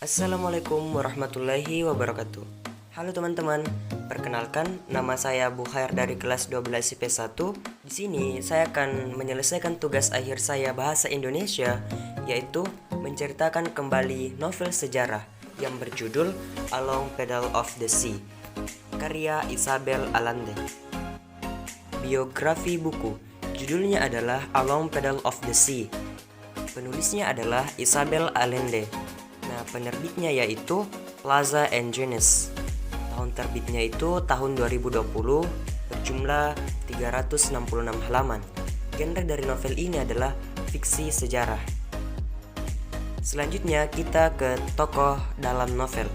Assalamualaikum warahmatullahi wabarakatuh. Halo teman-teman, perkenalkan nama saya Bukhair dari kelas 12 IP1. Di sini saya akan menyelesaikan tugas akhir saya bahasa Indonesia, yaitu menceritakan kembali novel sejarah yang berjudul A Long Pedal of the Sea, karya Isabel Allende. Biografi buku, judulnya adalah A Long Pedal of the Sea. Penulisnya adalah Isabel Allende. Nah, penerbitnya yaitu Plaza and Jones. Tahun terbitnya itu tahun 2020, berjumlah 366 halaman. Genre dari novel ini adalah fiksi sejarah. Selanjutnya kita ke tokoh dalam novel.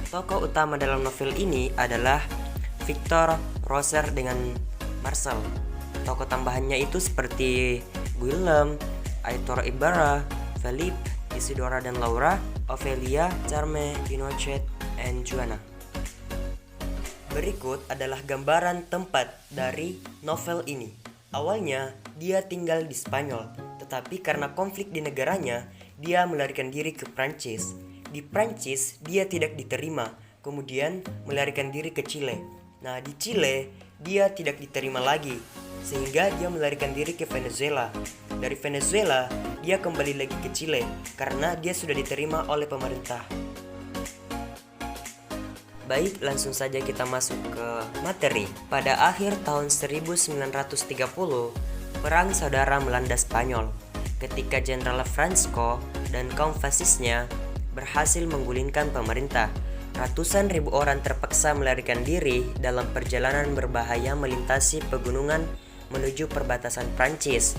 Tokoh utama dalam novel ini adalah Victor, Roser dengan Marcel. Tokoh tambahannya itu seperti Guillaume, Aitor Ibarra, Philippe, Isidora dan Laura, Ophelia, Charme, Pinochet, and Juana. Berikut adalah gambaran tempat dari novel ini. Awalnya, dia tinggal di Spanyol, tetapi karena konflik di negaranya, dia melarikan diri ke Prancis. Di Prancis, dia tidak diterima, kemudian melarikan diri ke Chile. Nah, di Chile, dia tidak diterima lagi, sehingga dia melarikan diri ke Venezuela. Dari Venezuela, dia kembali lagi ke Chile karena dia sudah diterima oleh pemerintah. Baik, langsung saja kita masuk ke materi. Pada akhir tahun 1930, perang saudara melanda Spanyol ketika Jenderal Franco dan kaum fasisnya berhasil menggulingkan pemerintah. Ratusan ribu orang terpaksa melarikan diri dalam perjalanan berbahaya melintasi pegunungan menuju perbatasan Prancis.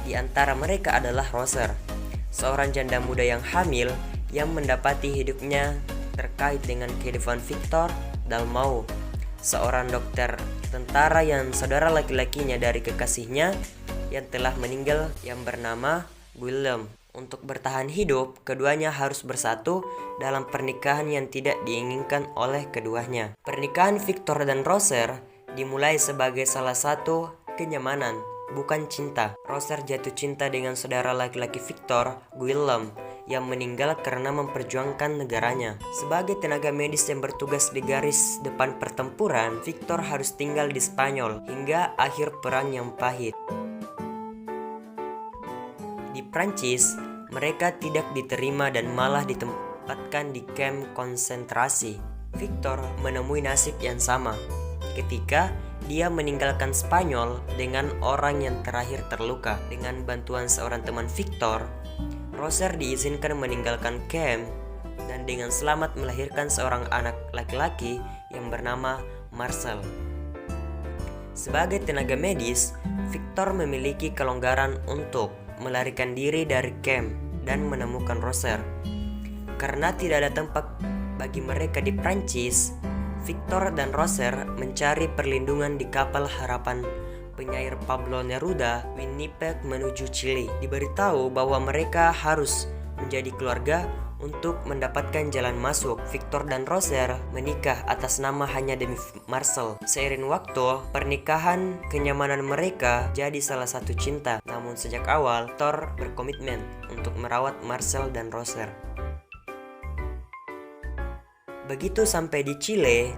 Di antara mereka adalah Roser, seorang janda muda yang hamil yang mendapati hidupnya terkait dengan kehidupan Victor Dalmau, seorang dokter tentara yang saudara laki-lakinya dari kekasihnya yang telah meninggal yang bernama Guillaume. Untuk bertahan hidup, keduanya harus bersatu dalam pernikahan yang tidak diinginkan oleh keduanya. Pernikahan Victor dan Roser dimulai sebagai salah satu kenyamanan, bukan cinta. Roser jatuh cinta dengan saudara laki-laki Victor, Guillaume, yang meninggal karena memperjuangkan negaranya. Sebagai tenaga medis yang bertugas di garis depan pertempuran, Victor harus tinggal di Spanyol hingga akhir perang yang pahit. Di Prancis, mereka tidak diterima dan malah ditempatkan di kamp konsentrasi. Victor menemui nasib yang sama ketika dia meninggalkan Spanyol dengan orang yang terakhir terluka. Dengan bantuan seorang teman Victor, Roser diizinkan meninggalkan camp dan dengan selamat melahirkan seorang anak laki-laki yang bernama Marcel. Sebagai tenaga medis, Victor memiliki kelonggaran untuk melarikan diri dari camp dan menemukan Roser. Karena tidak ada tempat bagi mereka di Prancis, Victor dan Roser mencari perlindungan di kapal harapan penyair Pablo Neruda, Winnipeg menuju Chile. Diberitahu bahwa mereka harus menjadi keluarga untuk mendapatkan jalan masuk. Victor dan Roser menikah atas nama hanya demi Marcel. Seiring waktu, pernikahan kenyamanan mereka jadi salah satu cinta. Namun sejak awal, Victor berkomitmen untuk merawat Marcel dan Roser. Begitu sampai di Chile,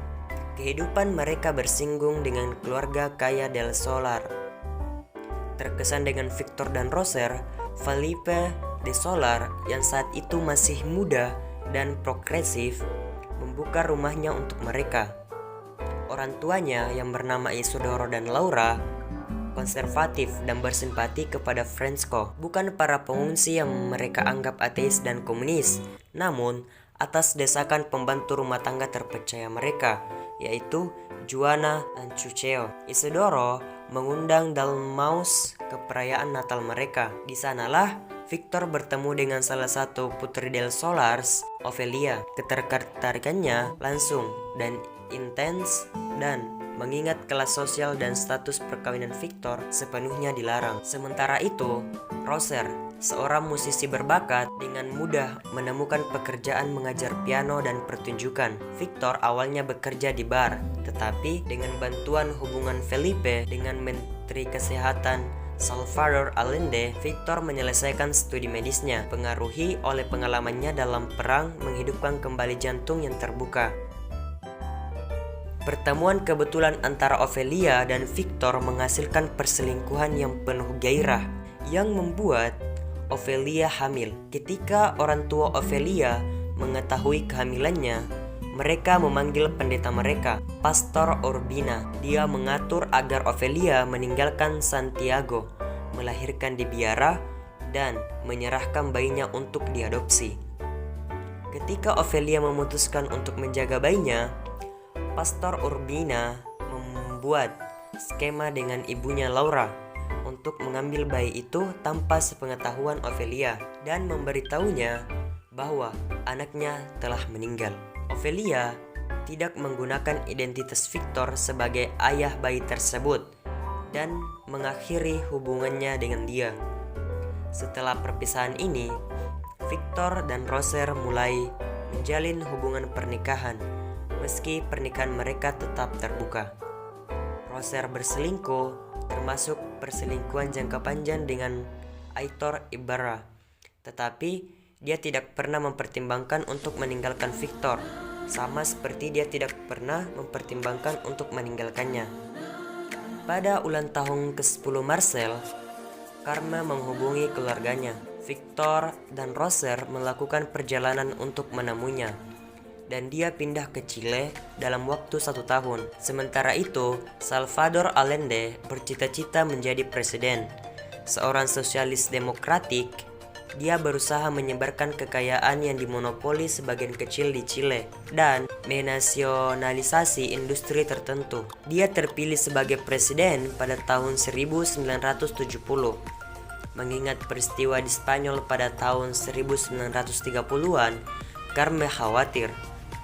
kehidupan mereka bersinggung dengan keluarga kaya del Solar. Terkesan dengan Victor dan Roser, Felipe de Solar yang saat itu masih muda dan progresif membuka rumahnya untuk mereka. Orang tuanya yang bernama Isidoro dan Laura konservatif dan bersimpati kepada Franco, bukan para pengungsi yang mereka anggap ateis dan komunis, namun atas desakan pembantu rumah tangga terpercaya mereka, yaitu Juana dan Chucheo. Isidoro mengundang Dalmaus ke perayaan Natal mereka. Di sanalah Victor bertemu dengan salah satu putri del Solars, Ophelia. Ketertarikannya langsung dan intens, dan mengingat kelas sosial dan status perkawinan Victor sepenuhnya dilarang. Sementara itu, Roser, seorang musisi berbakat, dengan mudah menemukan pekerjaan mengajar piano dan pertunjukan. Victor awalnya bekerja di bar, tetapi dengan bantuan hubungan Felipe dengan Menteri Kesehatan Salvador Allende, Victor menyelesaikan studi medisnya, pengaruhi oleh pengalamannya dalam perang menghidupkan kembali jantung yang terbuka. Pertemuan kebetulan antara Ophelia dan Victor menghasilkan perselingkuhan yang penuh gairah, yang membuat Ophelia hamil. Ketika orang tua Ophelia mengetahui kehamilannya, mereka memanggil pendeta mereka, Pastor Urbina. Dia mengatur agar Ophelia meninggalkan Santiago, melahirkan di Biara, dan menyerahkan bayinya untuk diadopsi. Ketika Ophelia memutuskan untuk menjaga bayinya, Pastor Urbina membuat skema dengan ibunya Laura untuk mengambil bayi itu tanpa sepengetahuan Ophelia dan memberitahunya bahwa anaknya telah meninggal. Ophelia tidak menggunakan identitas Victor sebagai ayah bayi tersebut dan mengakhiri hubungannya dengan dia. Setelah perpisahan ini, Victor dan Roser mulai menjalin hubungan pernikahan, meski pernikahan mereka tetap terbuka. Roser berselingkuh, termasuk perselingkuhan jangka panjang dengan Aitor Ibarra, tetapi dia tidak pernah mempertimbangkan untuk meninggalkan Victor, sama seperti dia tidak pernah mempertimbangkan untuk meninggalkannya. Pada ulang tahun ke-10 Marcel, Carme menghubungi keluarganya. Victor dan Roser melakukan perjalanan untuk menemuinya, dan dia pindah ke Chile dalam waktu 1 tahun. Sementara itu, Salvador Allende bercita-cita menjadi presiden. Seorang sosialis demokratik, dia berusaha menyebarkan kekayaan yang dimonopoli sebagian kecil di Chile dan menasionalisasi industri tertentu. Dia terpilih sebagai presiden pada tahun 1970. Mengingat peristiwa di Spanyol pada tahun 1930-an, Carme khawatir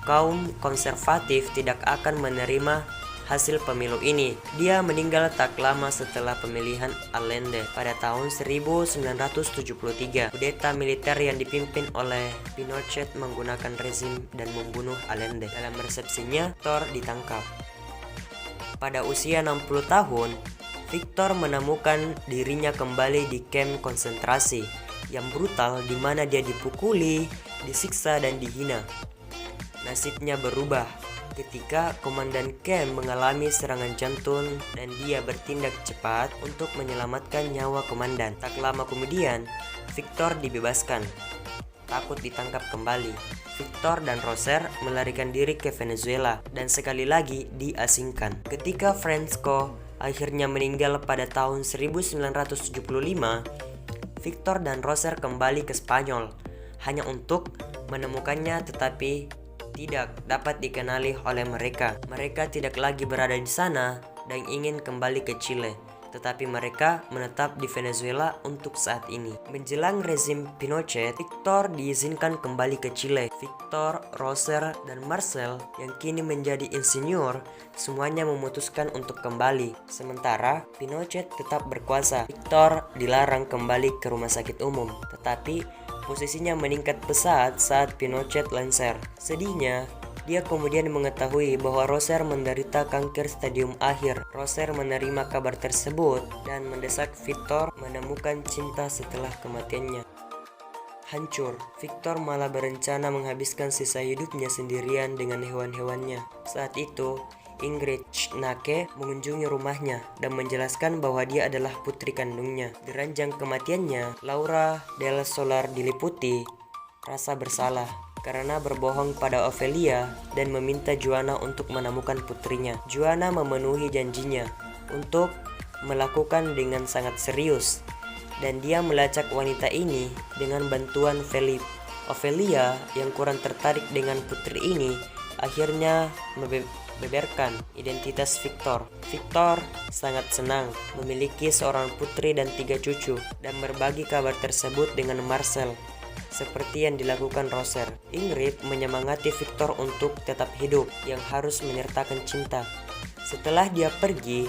kaum konservatif tidak akan menerima hasil pemilu ini. Dia meninggal tak lama setelah pemilihan Allende pada tahun 1973. Kudeta militer yang dipimpin oleh Pinochet menggunakan rezim dan membunuh Allende. Dalam resepsinya, Victor ditangkap. Pada usia 60 tahun, Victor menemukan dirinya kembali di kamp konsentrasi yang brutal di mana dia dipukuli, disiksa, dan dihina. Nasibnya berubah ketika komandan camp mengalami serangan jantung dan dia bertindak cepat untuk menyelamatkan nyawa komandan. Tak lama kemudian, Victor dibebaskan. Takut ditangkap kembali, Victor dan Roser melarikan diri ke Venezuela dan sekali lagi diasingkan. Ketika Francisco akhirnya meninggal pada tahun 1975, Victor dan Roser kembali ke Spanyol hanya untuk menemukannya, tetapi tidak dapat dikenali oleh mereka. Mereka tidak lagi berada di sana dan ingin kembali ke Chile, tetapi mereka menetap di Venezuela untuk saat ini. Menjelang rezim Pinochet, Victor diizinkan kembali ke Chile. Victor, Roser, dan Marcel yang kini menjadi insinyur semuanya memutuskan untuk kembali. Sementara Pinochet tetap berkuasa. Victor dilarang kembali ke rumah sakit umum, tetapi posisinya meningkat pesat saat Pinochet lengser. Sedihnya, dia kemudian mengetahui bahwa Roser menderita kanker stadium akhir. Roser menerima kabar tersebut dan mendesak Victor menemukan cinta setelah kematiannya. Hancur, Victor malah berencana menghabiskan sisa hidupnya sendirian dengan hewan-hewannya. Saat itu, Ingrid Schnake mengunjungi rumahnya dan menjelaskan bahwa dia adalah putri kandungnya. Di ranjang kematiannya, Laura del Solar diliputi rasa bersalah karena berbohong pada Ophelia dan meminta Juana untuk menemukan putrinya. Juana memenuhi janjinya untuk melakukan dengan sangat serius, dan dia melacak wanita ini dengan bantuan Philip. Ophelia yang kurang tertarik dengan putri ini akhirnya membeberkan identitas Victor. Victor sangat senang memiliki seorang putri dan 3 cucu dan berbagi kabar tersebut dengan Marcel, seperti yang dilakukan Roser. Ingrid menyemangati Victor untuk tetap hidup yang harus menyertakan cinta. Setelah dia pergi,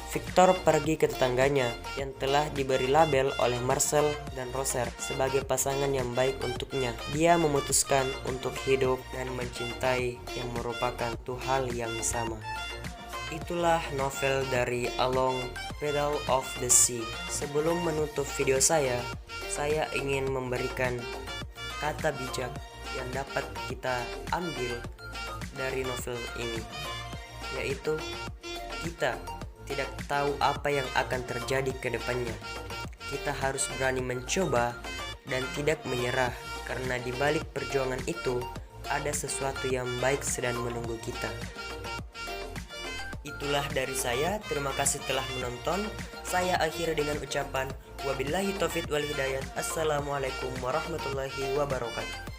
Victor pergi ke tetangganya yang telah diberi label oleh Marcel dan Roser sebagai pasangan yang baik untuknya. Dia memutuskan untuk hidup dan mencintai yang merupakan 2 hal yang sama. Itulah novel dari Along Pedal of the Sea. Sebelum menutup video saya ingin memberikan kata bijak yang dapat kita ambil dari novel ini, yaitu kita tidak tahu apa yang akan terjadi ke depannya. Kita harus berani mencoba dan tidak menyerah, karena di balik perjuangan itu ada sesuatu yang baik sedang menunggu kita. Itulah dari saya, terima kasih telah menonton. Saya akhiri dengan ucapan wabillahi taufiq wal hidayat. Assalamualaikum warahmatullahi wabarakatuh.